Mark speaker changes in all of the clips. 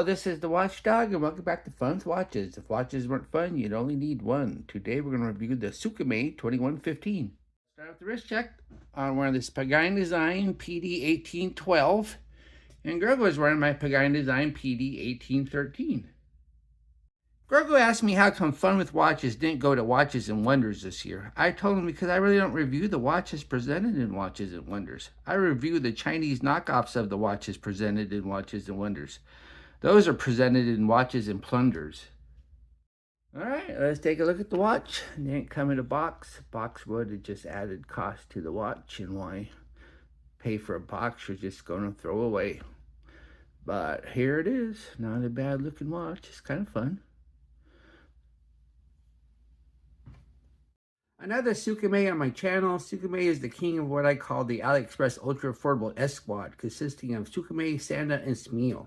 Speaker 1: Hello, this is the Watchdog, and welcome back to Fun with Watches. If watches weren't fun, you'd only need one. Today we're going to review the SKMEI 2115. Start with the wrist check on one of this Pagani Design PD 1812, and Grego is wearing my Pagani Design PD 1813. Grego asked me how come Fun with Watches didn't go to Watches and Wonders this year. I told him because I really don't review the watches presented in Watches and Wonders. I review the Chinese knockoffs of the watches presented in Watches and Wonders. Those are presented in Watches and Plunders. All right, let's take a look at the watch. It didn't come in a box. Box would have just added cost to the watch, and why pay for a box you're just going to throw away. But here it is. Not a bad looking watch. It's kind of fun. Another SKMEI on my channel. SKMEI is the king of what I call the AliExpress Ultra Affordable S Squad, consisting of SKMEI, Sanda, and SKMEI.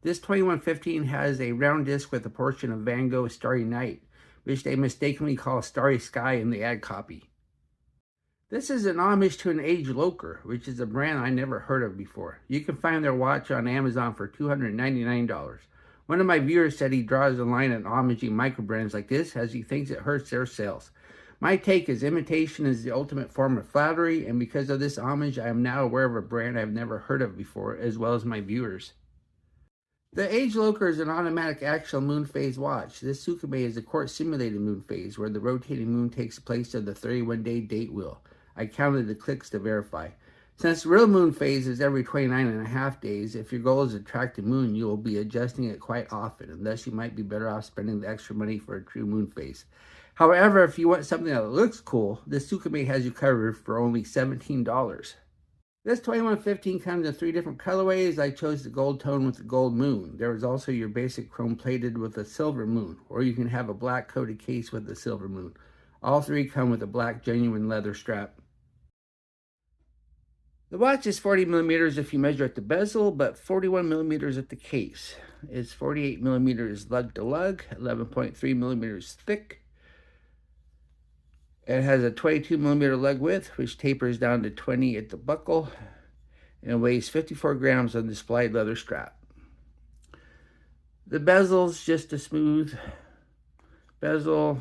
Speaker 1: This 2115 has a round disc with a portion of Van Gogh's Starry Night, which they mistakenly call Starry Sky in the ad copy. This is an homage to an Age Loker, which is a brand I never heard of before. You can find their watch on Amazon for $299. One of my viewers said he draws a line at homaging micro brands like this as he thinks it hurts their sales. My take is imitation is the ultimate form of flattery, and because of this homage, I am now aware of a brand I've never heard of before, as well as my viewers. The Age Loker is an automatic axial moon phase watch. This SKMEI is a Quartz simulated moon phase, where the rotating moon takes place of the 31-day date wheel. I counted the clicks to verify. Since the real moon phase is every 29.5 days, if your goal is to track the moon, you will be adjusting it quite often, and thus you might be better off spending the extra money for a true moon phase. However, if you want something that looks cool, this SKMEI has you covered for only $17. This 2115 comes in 3 different colorways. I chose the gold tone with the gold moon. There is also your basic chrome plated with a silver moon, or you can have a black coated case with the silver moon. All 3 come with a black genuine leather strap. The watch is 40 millimeters if you measure at the bezel, but 41 millimeters at the case. It's 48 millimeters lug to lug, 11.3 millimeters thick. It has a 22 millimeter lug width, which tapers down to 20 at the buckle, and weighs 54 grams on the supplied leather strap. The bezel's just a smooth bezel,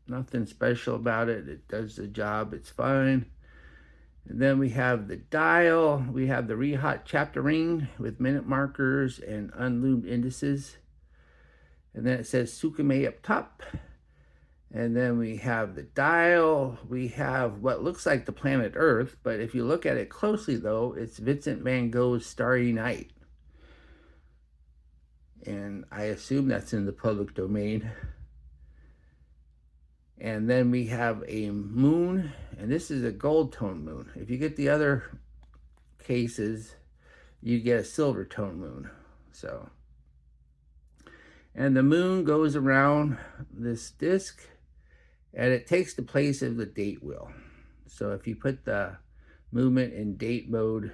Speaker 1: nothing special about it. It does the job, it's fine. And then we have the dial. We have the Rehot chapter ring with minute markers and unloomed indices. And then it says SKMEI up top. And then we have the dial. We have what looks like the planet Earth, but if you look at it closely though, it's Vincent van Gogh's Starry Night. And I assume that's in the public domain. And then we have a moon, and this is a gold tone moon. If you get the other cases, you get a silver tone moon. So, and the moon goes around this disc, and it takes the place of the date wheel. So if you put the movement in date mode,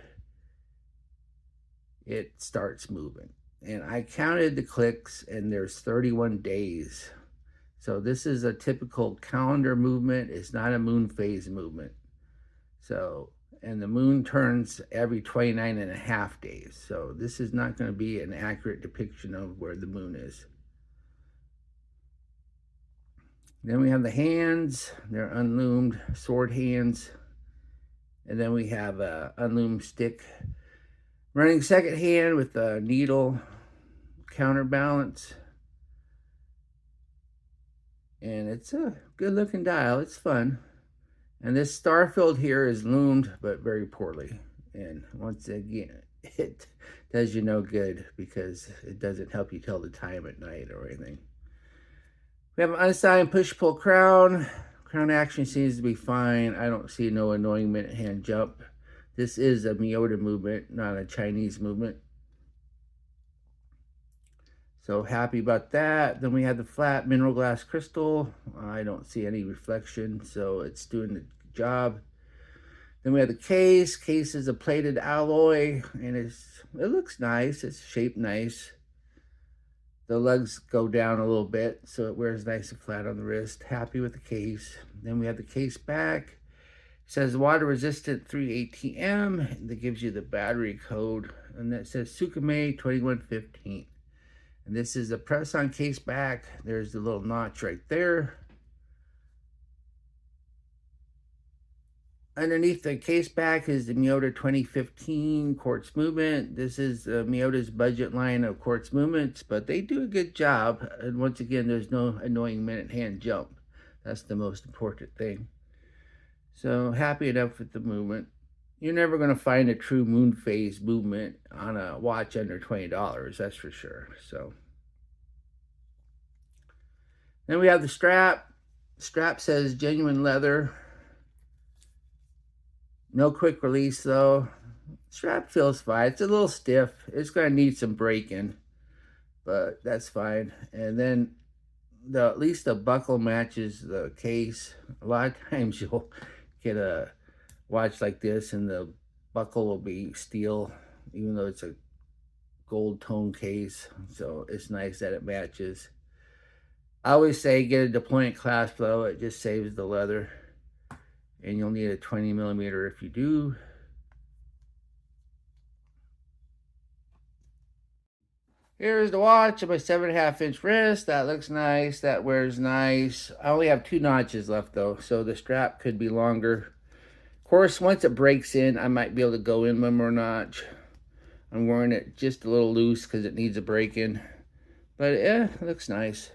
Speaker 1: it starts moving. And I counted the clicks, and there's 31 days. So this is a typical calendar movement. It's not a moon phase movement. So, and the moon turns every 29.5 days. So this is not going to be an accurate depiction of where the moon is. Then we have the hands. They're unloomed sword hands. And then we have a unloomed stick. Running second hand with a needle counterbalance. And it's a good looking dial. It's fun. And this star field here is loomed, but very poorly. And once again, it does you no good because it doesn't help you tell the time at night or anything. We have an unsigned push-pull crown. Crown action seems to be fine. I don't see no annoying minute hand jump. This is a Miyota movement, not a Chinese movement. So happy about that. Then we have the flat mineral glass crystal. I don't see any reflection, so it's doing the job. Then we have the case. Case is a plated alloy, and it looks nice. It's shaped nice. The lugs go down a little bit, so it wears nice and flat on the wrist. Happy with the case. Then we have the case back. It says water resistant 3 ATM. That gives you the battery code. And that says SKMEI 2115. And this is the press-on case back. There's the little notch right there. Underneath the case back is the Miyota 2015 Quartz movement. This is Miyota's budget line of quartz movements, but they do a good job. And once again, there's no annoying minute hand jump. That's the most important thing. So happy enough with the movement. You're never going to find a true moon phase movement on a watch under $20, that's for sure. So then we have the strap. Strap says genuine leather. No quick release though. Strap feels fine. It's a little stiff. It's going to need some breaking, but that's fine. And then at least the buckle matches the case. A lot of times you'll get a watch like this and the buckle will be steel, even though it's a gold tone case. So it's nice that it matches. I always say get a deployment clasp though. It just saves the leather. And you'll need a 20 millimeter if you do. Here's the watch of my 7.5-inch wrist. That looks nice. That wears nice. I only have 2 notches left though, so the strap could be longer. Of course, once it breaks in, I might be able to go in one more notch. I'm wearing it just a little loose because it needs a break in. But yeah, it looks nice.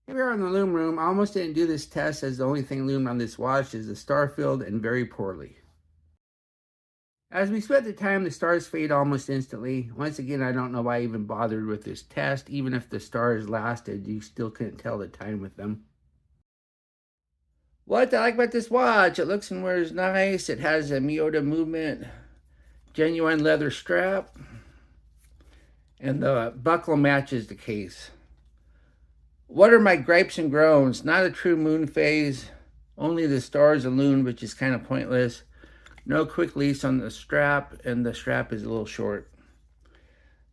Speaker 1: Here we are in the loom room. I almost didn't do this test as the only thing loomed on this watch is the star field and very poorly. As we spent the time, the stars fade almost instantly. Once again, I don't know why I even bothered with this test. Even if the stars lasted, you still couldn't tell the time with them. What I like about this watch, it looks and wears nice. It has a Miyota movement, genuine leather strap, and the buckle matches the case. What are my gripes and groans? Not a true moon phase. Only the stars illumined, which is kind of pointless. No quick release on the strap, and the strap is a little short.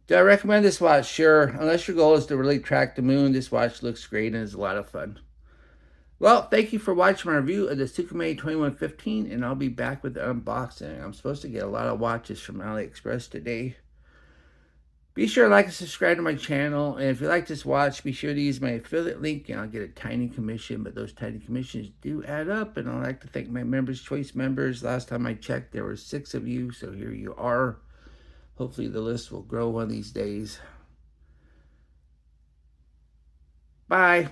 Speaker 1: Do I recommend this watch? Sure. Unless your goal is to really track the moon, this watch looks great and is a lot of fun. Well, thank you for watching my review of the SKMEI 2115, and I'll be back with the unboxing. I'm supposed to get a lot of watches from AliExpress today. Be sure to like and subscribe to my channel. And if you like this watch, be sure to use my affiliate link and I'll get a tiny commission. But those tiny commissions do add up. And I'd like to thank my Members Choice members. Last time I checked, there were 6 of you. So here you are. Hopefully the list will grow one of these days. Bye.